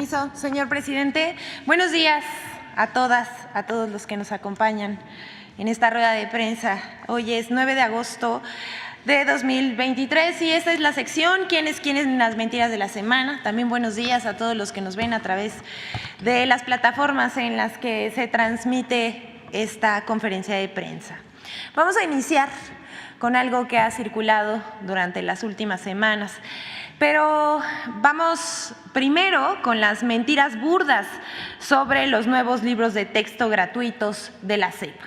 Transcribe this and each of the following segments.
permiso, señor presidente. Buenos días a todas, a todos los que nos acompañan en esta rueda de prensa. Hoy es 9 de agosto de 2023 y esta es la sección ¿Quiénes las mentiras de la semana? También buenos días a todos los que nos ven a través de las plataformas en las que se transmite esta conferencia de prensa. Vamos a iniciar con algo que ha circulado durante las últimas semanas. Pero vamos primero con las mentiras burdas sobre los nuevos libros de texto gratuitos de la SEP.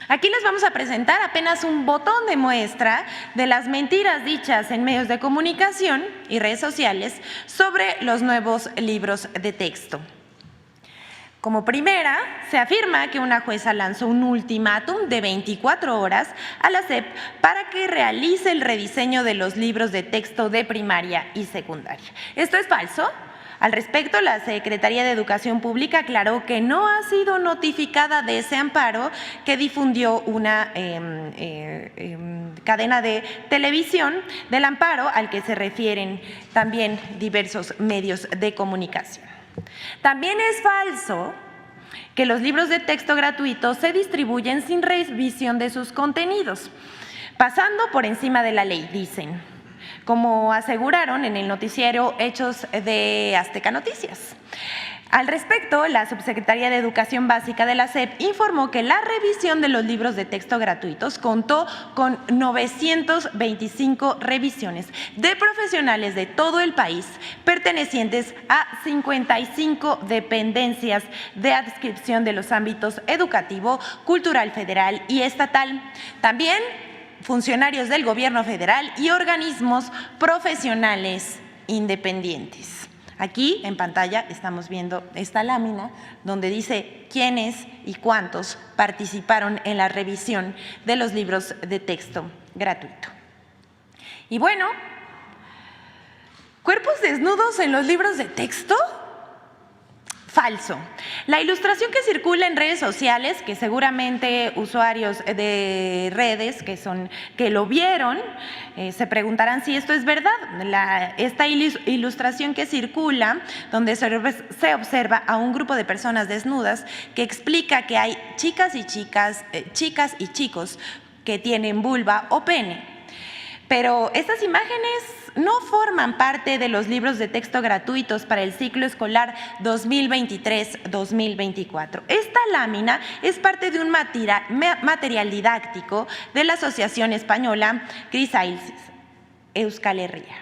Aquí les vamos a presentar apenas un botón de muestra de las mentiras dichas en medios de comunicación y redes sociales sobre los nuevos libros de texto. Como primera, se afirma que una jueza lanzó un ultimátum de 24 horas a la SEP para que realice el rediseño de los libros de texto de primaria y secundaria. ¿Esto es falso? Al respecto, la Secretaría de Educación Pública aclaró que no ha sido notificada de ese amparo que difundió una cadena de televisión, del amparo al que se refieren también diversos medios de comunicación. También es falso que los libros de texto gratuitos se distribuyen sin revisión de sus contenidos, pasando por encima de la ley, dicen, como aseguraron en el noticiero Hechos de Azteca Noticias. Al respecto, la Subsecretaría de Educación Básica de la SEP informó que la revisión de los libros de texto gratuitos contó con 925 revisiones de profesionales de todo el país pertenecientes a 55 dependencias de adscripción de los ámbitos educativo, cultural federal y estatal. También funcionarios del gobierno federal y organismos profesionales independientes. Aquí en pantalla estamos viendo esta lámina donde dice quiénes y cuántos participaron en la revisión de los libros de texto gratuito. Y bueno, ¿cuerpos desnudos en los libros de texto? Falso. La ilustración que circula en redes sociales, que seguramente usuarios de redes que lo vieron, se preguntarán si esto es verdad. Esta ilustración que circula, donde se observa a un grupo de personas desnudas, que explica que hay chicas y chicos que tienen vulva o pene. Pero estas imágenes no forman parte de los libros de texto gratuitos para el ciclo escolar 2023-2024. Esta lámina es parte de un material didáctico de la Asociación Española Chrysalis Euskal Herria.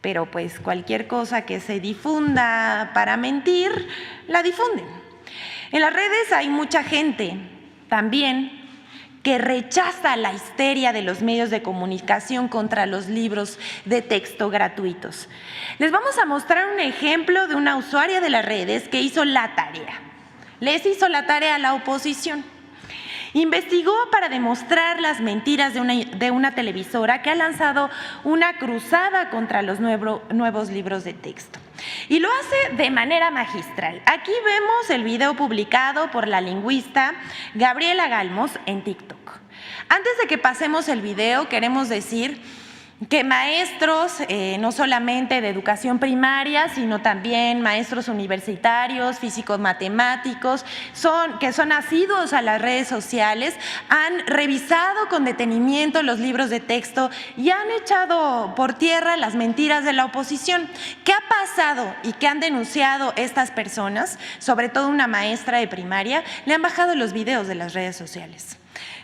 Pero pues cualquier cosa que se difunda para mentir, la difunden. En las redes hay mucha gente también que rechaza la histeria de los medios de comunicación contra los libros de texto gratuitos. Les vamos a mostrar un ejemplo de una usuaria de las redes que hizo la tarea. Les hizo la tarea a la oposición. Investigó para demostrar las mentiras de una televisora que ha lanzado una cruzada contra los nuevos libros de texto. Y lo hace de manera magistral. Aquí vemos el video publicado por la lingüista Gabriela Galmos en TikTok. Antes de que pasemos el video, queremos decir que maestros, no solamente de educación primaria, sino también maestros universitarios, físicos matemáticos, que son asiduos a las redes sociales, han revisado con detenimiento los libros de texto y han echado por tierra las mentiras de la oposición. ¿Qué ha pasado y qué han denunciado estas personas? Sobre todo una maestra de primaria, le han bajado los videos de las redes sociales.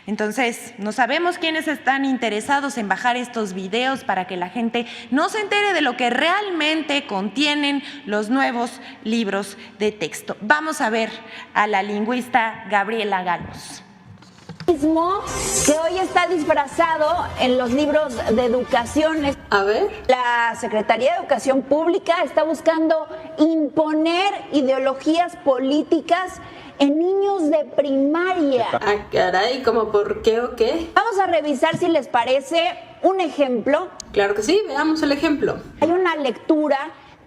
Entonces, no sabemos quiénes están interesados en bajar estos videos para que la gente no se entere de lo que realmente contienen los nuevos libros de texto. Vamos a ver a la lingüista Gabriela Galmos. Que hoy está disfrazado en los libros de educación. A ver. La Secretaría de Educación Pública está buscando imponer ideologías políticas en niños de primaria. Ah, caray, ¿cómo por qué o qué? Vamos a revisar si les parece un ejemplo. Claro que sí, veamos el ejemplo. Hay una lectura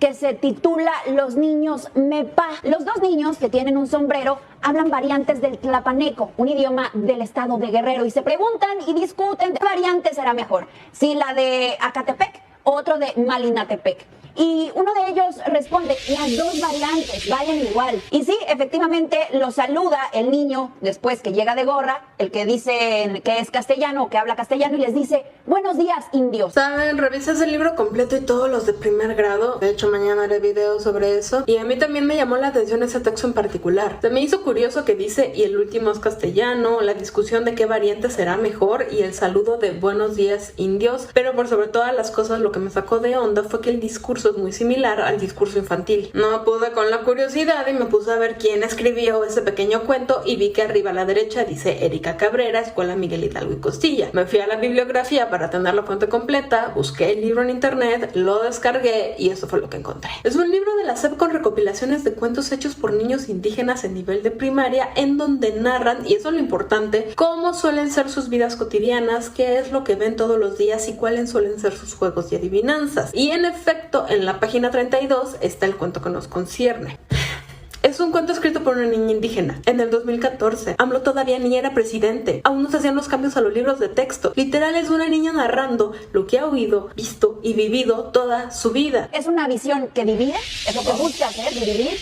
que se titula Los niños Mepa. Los dos niños que tienen un sombrero hablan variantes del tlapaneco, un idioma del estado de Guerrero, y se preguntan y discuten qué variante será mejor, si la de Acatepec otro de Malinatepec. Y uno de ellos responde, las dos variantes valen igual. Y sí, efectivamente lo saluda el niño después que llega de gorra, el que dice que es castellano, que habla castellano, y les dice, buenos días, indios. Saben, revisé ese libro completo y todos los de primer grado. De hecho, mañana haré video sobre eso. Y a mí también me llamó la atención ese texto en particular. Se me hizo curioso que dice, y el último es castellano, la discusión de qué variante será mejor y el saludo de buenos días, indios. Pero por sobre todas las cosas, lo que me sacó de onda fue que el discurso es muy similar al discurso infantil. No pude con la curiosidad y me puse a ver quién escribió ese pequeño cuento y vi que arriba a la derecha dice Erika Cabrera, Escuela Miguel Hidalgo y Costilla. Me fui a la bibliografía para tener la fuente completa, busqué el libro en internet, lo descargué y eso fue lo que encontré. Es un libro de la SEP con recopilaciones de cuentos hechos por niños indígenas en nivel de primaria, en donde narran, y eso es lo importante, cómo suelen ser sus vidas cotidianas, qué es lo que ven todos los días y cuáles suelen ser sus juegos y adivinanzas. Y en efecto, en la página 32 está el cuento que nos concierne. Es un cuento escrito por una niña indígena. En el 2014, AMLO todavía ni era presidente. Aún no se hacían los cambios a los libros de texto. Literal es una niña narrando lo que ha oído, visto y vivido toda su vida. Es una visión que divide, es lo que busca hacer, dividir,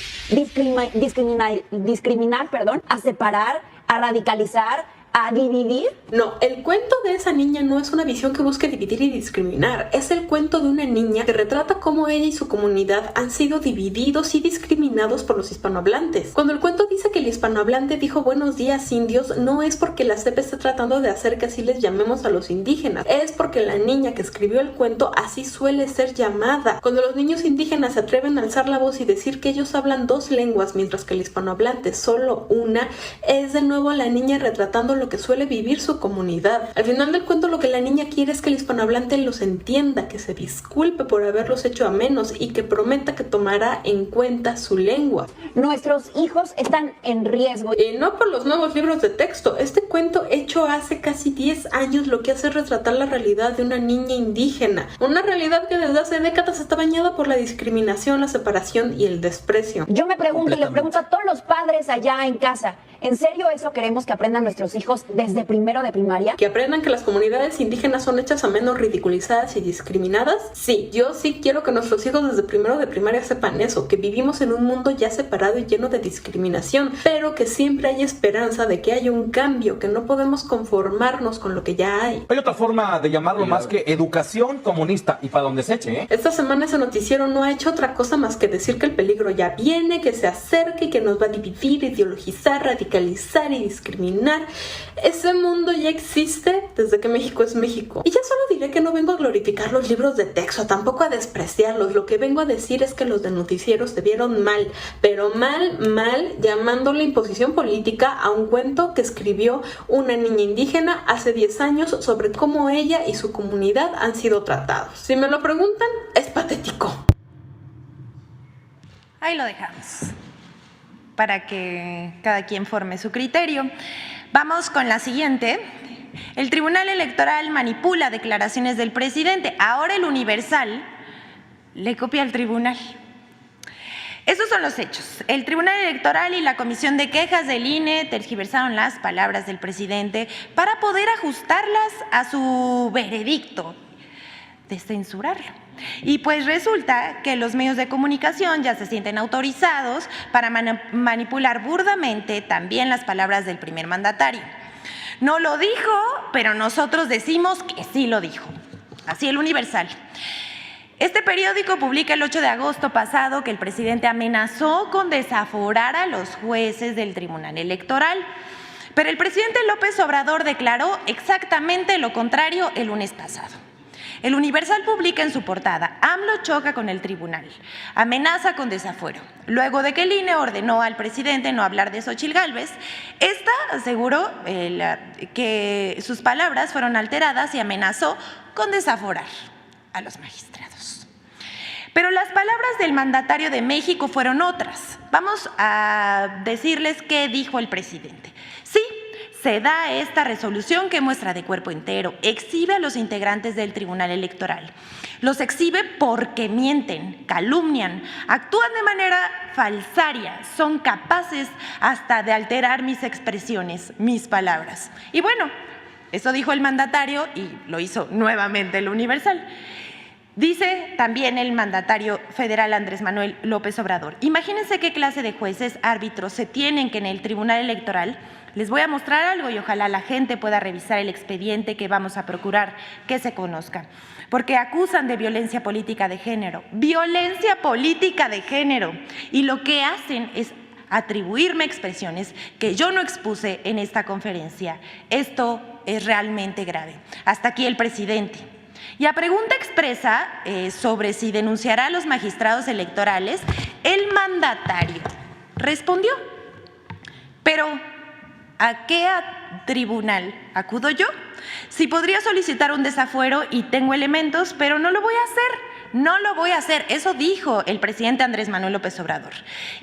discriminar, a separar, a radicalizar, a dividir. No, el cuento de esa niña no es una visión que busque dividir y discriminar. Es el cuento de una niña que retrata cómo ella y su comunidad han sido divididos y discriminados por los hispanohablantes. Cuando el cuento dice que el hispanohablante dijo buenos días, indios, no es porque la SEP esté tratando de hacer que así les llamemos a los indígenas. Es porque la niña que escribió el cuento así suele ser llamada. Cuando los niños indígenas se atreven a alzar la voz y decir que ellos hablan dos lenguas mientras que el hispanohablante solo una, es de nuevo la niña retratando lo que suele vivir su comunidad. Al final del cuento lo que la niña quiere es que el hispanohablante los entienda, que se disculpe por haberlos hecho a menos y que prometa que tomará en cuenta su lengua. Nuestros hijos están en riesgo. Y no por los nuevos libros de texto. Este cuento hecho hace casi 10 años lo que hace es retratar la realidad de una niña indígena. Una realidad que desde hace décadas está bañada por la discriminación, la separación y el desprecio. Yo me pregunto y le pregunto a todos los padres allá en casa, ¿en serio eso queremos que aprendan nuestros hijos desde primero de primaria? ¿Que aprendan que las comunidades indígenas son hechas a menos, ridiculizadas y discriminadas? Sí, yo sí quiero que nuestros hijos desde primero de primaria sepan eso, que vivimos en un mundo ya separado y lleno de discriminación, pero que siempre hay esperanza de que haya un cambio, que no podemos conformarnos con lo que ya hay. Hay otra forma de llamarlo más que educación comunista, y para donde se eche, ¿eh? Esta semana ese noticiero no ha hecho otra cosa más que decir que el peligro ya viene, que se acerca y que nos va a dividir, ideologizar, radicalizar y discriminar. Ese mundo ya existe desde que México es México. Y ya solo diré que no vengo a glorificar los libros de texto, tampoco a despreciarlos. Lo que vengo a decir es que los de noticieros se vieron mal, pero mal, llamándole imposición política a un cuento que escribió una niña indígena hace 10 años sobre cómo ella y su comunidad han sido tratados. Si me lo preguntan, es patético. Ahí lo dejamos, para que cada quien forme su criterio. Vamos con la siguiente. El Tribunal Electoral manipula declaraciones del presidente. Ahora el Universal le copia al tribunal. Esos son los hechos. El Tribunal Electoral y la Comisión de Quejas del INE tergiversaron las palabras del presidente para poder ajustarlas a su veredicto de censurarlo. Y pues resulta que los medios de comunicación ya se sienten autorizados para manipular burdamente también las palabras del primer mandatario. No lo dijo, pero nosotros decimos que sí lo dijo. Así el Universal. Este periódico publica el 8 de agosto pasado que el presidente amenazó con desaforar a los jueces del Tribunal Electoral. Pero el presidente López Obrador declaró exactamente lo contrario el lunes pasado. El Universal publica en su portada: AMLO choca con el tribunal, amenaza con desafuero. Luego de que el INE ordenó al presidente no hablar de Xóchitl Gálvez, esta aseguró que sus palabras fueron alteradas y amenazó con desaforar a los magistrados. Pero las palabras del mandatario de México fueron otras. Vamos a decirles qué dijo el presidente. Sí, se da esta resolución que muestra de cuerpo entero, exhibe a los integrantes del Tribunal Electoral. Los exhibe porque mienten, calumnian, actúan de manera falsaria, son capaces hasta de alterar mis expresiones, mis palabras. Y bueno, eso dijo el mandatario y lo hizo nuevamente el Universal. Dice también el mandatario federal Andrés Manuel López Obrador: imagínense qué clase de jueces, árbitros se tienen que en el Tribunal Electoral. Les voy a mostrar algo y ojalá la gente pueda revisar el expediente que vamos a procurar que se conozca. Porque acusan de violencia política de género. ¡Violencia política de género! Y lo que hacen es atribuirme expresiones que yo no expuse en esta conferencia. Esto es realmente grave. Hasta aquí el presidente. Y a pregunta expresa sobre si denunciará a los magistrados electorales, el mandatario respondió: pero ¿a qué tribunal acudo yo? Sí, podría solicitar un desafuero y tengo elementos, pero no lo voy a hacer. No lo voy a hacer. Eso dijo el presidente Andrés Manuel López Obrador.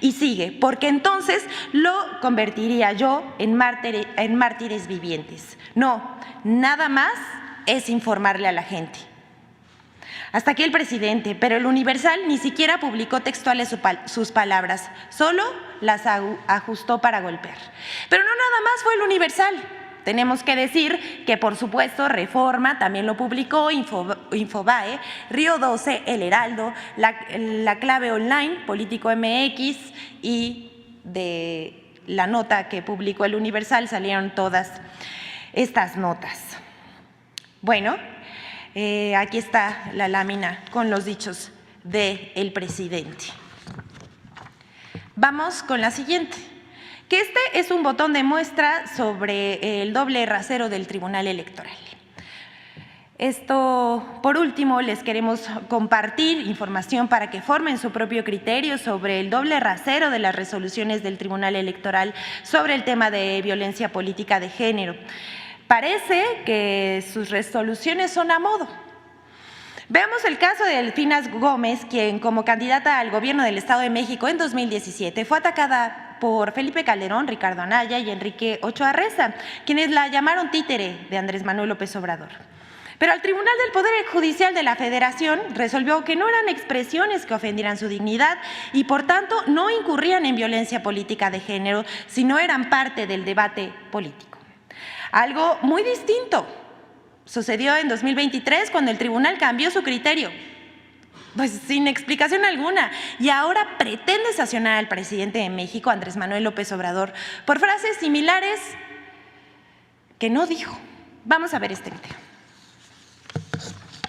Y sigue: porque entonces lo convertiría yo en mártires vivientes. No, nada más es informarle a la gente. Hasta aquí el presidente, pero el Universal ni siquiera publicó textuales sus palabras, solo las ajustó para golpear. Pero no nada más fue el Universal. Tenemos que decir que, por supuesto, Reforma también lo publicó, Infobae, Río 12, El Heraldo, la Clave Online, Político MX, y de la nota que publicó el Universal salieron todas estas notas. Bueno, aquí está la lámina con los dichos del presidente. Vamos con la siguiente, que este es un botón de muestra sobre el doble rasero del Tribunal Electoral. Esto, por último, les queremos compartir información para que formen su propio criterio sobre el doble rasero de las resoluciones del Tribunal Electoral sobre el tema de violencia política de género. Parece que sus resoluciones son a modo. Veamos el caso de Delfina Gómez, quien como candidata al gobierno del Estado de México en 2017 fue atacada por Felipe Calderón, Ricardo Anaya y Enrique Ochoa Reza, quienes la llamaron títere de Andrés Manuel López Obrador. Pero el Tribunal del Poder Judicial de la Federación resolvió que no eran expresiones que ofendieran su dignidad y, por tanto, no incurrían en violencia política de género, sino eran parte del debate político. Algo muy distinto sucedió en 2023 cuando el tribunal cambió su criterio, pues sin explicación alguna, y ahora pretende sancionar al presidente de México, Andrés Manuel López Obrador, por frases similares que no dijo. Vamos a ver este video.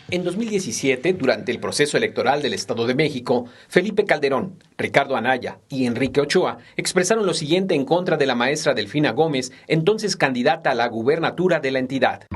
En 2017, durante el proceso electoral del Estado de México, Felipe Calderón, Ricardo Anaya y Enrique Ochoa expresaron lo siguiente en contra de la maestra Delfina Gómez, entonces candidata a la gubernatura de la entidad.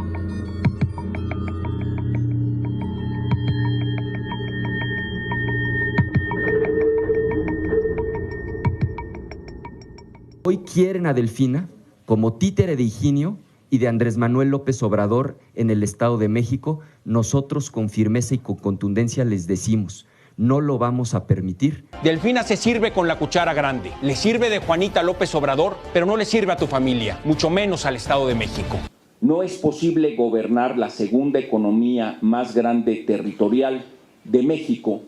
Hoy quieren a Delfina como títere de Higinio y de Andrés Manuel López Obrador en el Estado de México. Nosotros con firmeza y con contundencia les decimos: no lo vamos a permitir. Delfina se sirve con la cuchara grande. Le sirve de Juanita López Obrador, pero no le sirve a tu familia, mucho menos al Estado de México. No es posible gobernar la segunda economía más grande territorial de México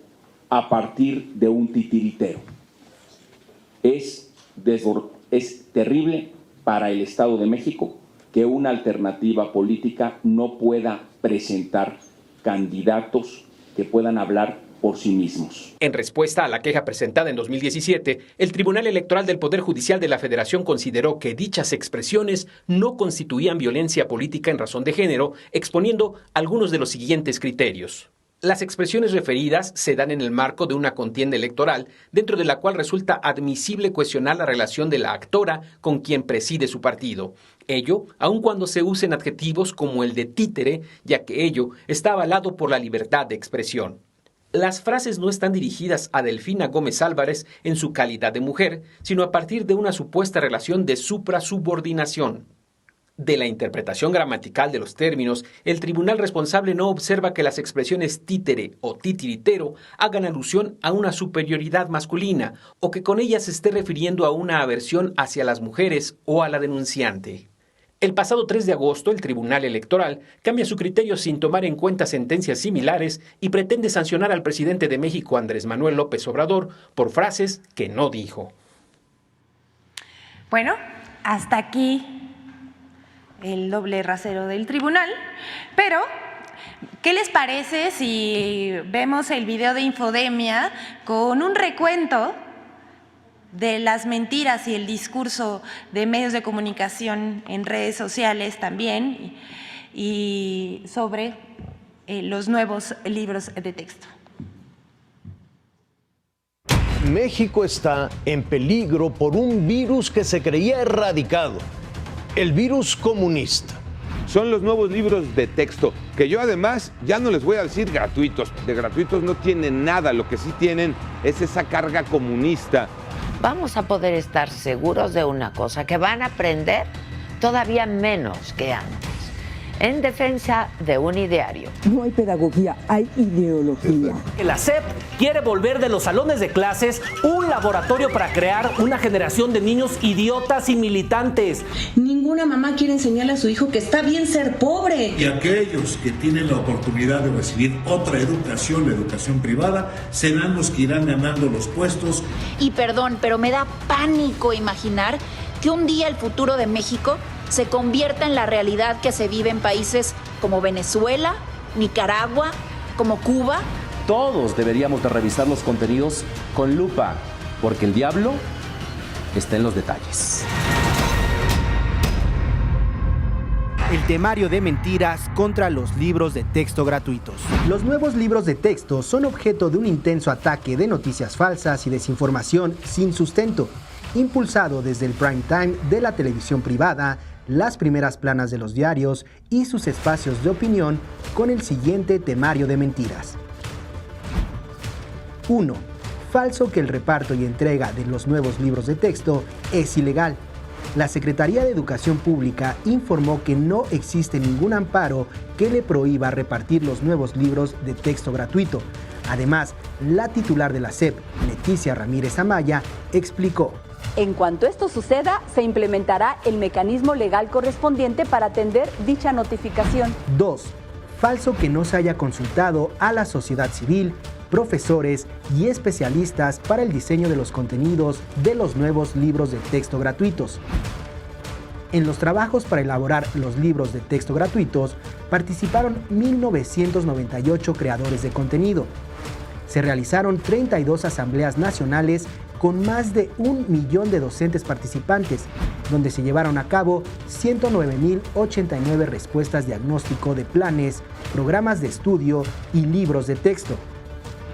a partir de un titiritero. Es terrible para el Estado de México que una alternativa política no pueda presentar candidatos que puedan hablar por sí mismos. En respuesta a la queja presentada en 2017, el Tribunal Electoral del Poder Judicial de la Federación consideró que dichas expresiones no constituían violencia política en razón de género, exponiendo algunos de los siguientes criterios. Las expresiones referidas se dan en el marco de una contienda electoral, dentro de la cual resulta admisible cuestionar la relación de la actora con quien preside su partido. Ello, aun cuando se usen adjetivos como el de títere, ya que ello está avalado por la libertad de expresión. Las frases no están dirigidas a Delfina Gómez Álvarez en su calidad de mujer, sino a partir de una supuesta relación de suprasubordinación. De la interpretación gramatical de los términos, el tribunal responsable no observa que las expresiones títere o titiritero hagan alusión a una superioridad masculina o que con ellas se esté refiriendo a una aversión hacia las mujeres o a la denunciante. El pasado 3 de agosto, el Tribunal Electoral cambia su criterio sin tomar en cuenta sentencias similares y pretende sancionar al presidente de México, Andrés Manuel López Obrador, por frases que no dijo. Bueno, hasta aquí el doble rasero del tribunal, pero ¿Qué les parece si vemos el video de Infodemia con un recuento de las mentiras y el discurso de medios de comunicación en redes sociales también y sobre los nuevos libros de texto? México está en peligro por un virus que se creía erradicado, el virus comunista. Son los nuevos libros de texto, que yo además ya no les voy a decir gratuitos. De gratuitos no tienen nada, lo que sí tienen es esa carga comunista. Vamos a poder estar seguros de una cosa, que van a aprender todavía menos que antes, en defensa de un ideario. No hay pedagogía, hay ideología. La SEP quiere volver de los salones de clases un laboratorio para crear una generación de niños idiotas y militantes. Ninguna mamá quiere enseñarle a su hijo que está bien ser pobre. Y aquellos que tienen la oportunidad de recibir otra educación, la educación privada, serán los que irán ganando los puestos. Y perdón, pero me da pánico imaginar que un día el futuro de México se convierta en la realidad que se vive en países como Venezuela, Nicaragua, como Cuba. Todos deberíamos de revisar los contenidos con lupa, porque el diablo está en los detalles. El temario de mentiras contra los libros de texto gratuitos. Los nuevos libros de texto son objeto de un intenso ataque de noticias falsas y desinformación sin sustento, impulsado desde el prime time de la televisión privada, las primeras planas de los diarios y sus espacios de opinión con el siguiente temario de mentiras. 1. Falso que el reparto y entrega de los nuevos libros de texto es ilegal. La Secretaría de Educación Pública informó que no existe ningún amparo que le prohíba repartir los nuevos libros de texto gratuito. Además, la titular de la SEP, Leticia Ramírez Amaya, explicó: en cuanto esto suceda, se implementará el mecanismo legal correspondiente para atender dicha notificación. 2. Falso que no se haya consultado a la sociedad civil, profesores y especialistas para el diseño de los contenidos de los nuevos libros de texto gratuitos. En los trabajos para elaborar los libros de texto gratuitos participaron 1.998 creadores de contenido. Se realizaron 32 asambleas nacionales con más de 1 millón de docentes participantes, donde se llevaron a cabo 109.089 respuestas diagnóstico de planes, programas de estudio y libros de texto.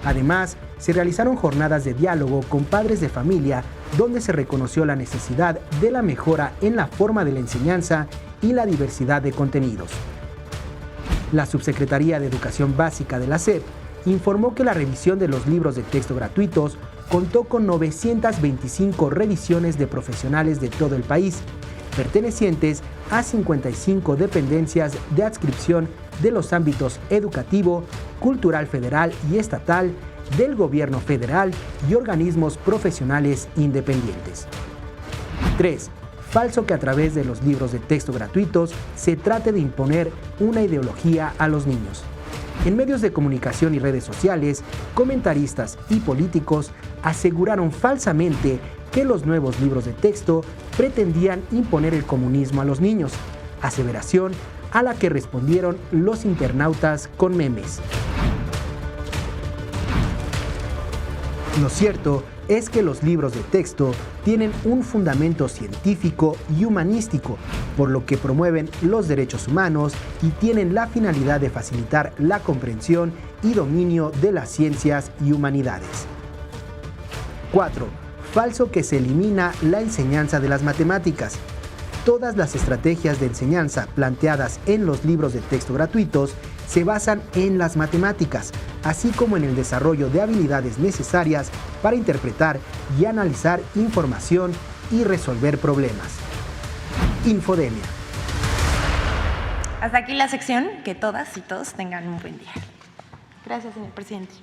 Además, se realizaron jornadas de diálogo con padres de familia, donde se reconoció la necesidad de la mejora en la forma de la enseñanza y la diversidad de contenidos. La Subsecretaría de Educación Básica de la SEP informó que la revisión de los libros de texto gratuitos contó con 925 revisiones de profesionales de todo el país, pertenecientes a 55 dependencias de adscripción de los ámbitos educativo, cultural federal y estatal, del gobierno federal y organismos profesionales independientes. 3. Falso que a través de los libros de texto gratuitos se trate de imponer una ideología a los niños. En medios de comunicación y redes sociales, comentaristas y políticos aseguraron falsamente que los nuevos libros de texto pretendían imponer el comunismo a los niños, aseveración a la que respondieron los internautas con memes. Lo cierto es que los libros de texto tienen un fundamento científico y humanístico, por lo que promueven los derechos humanos y tienen la finalidad de facilitar la comprensión y dominio de las ciencias y humanidades. 4. Falso que se elimina la enseñanza de las matemáticas. Todas las estrategias de enseñanza planteadas en los libros de texto gratuitos se basan en las matemáticas, así como en el desarrollo de habilidades necesarias para interpretar y analizar información y resolver problemas. Infodemia. Hasta aquí la sección. Que todas y todos tengan un buen día. Gracias, señor presidente.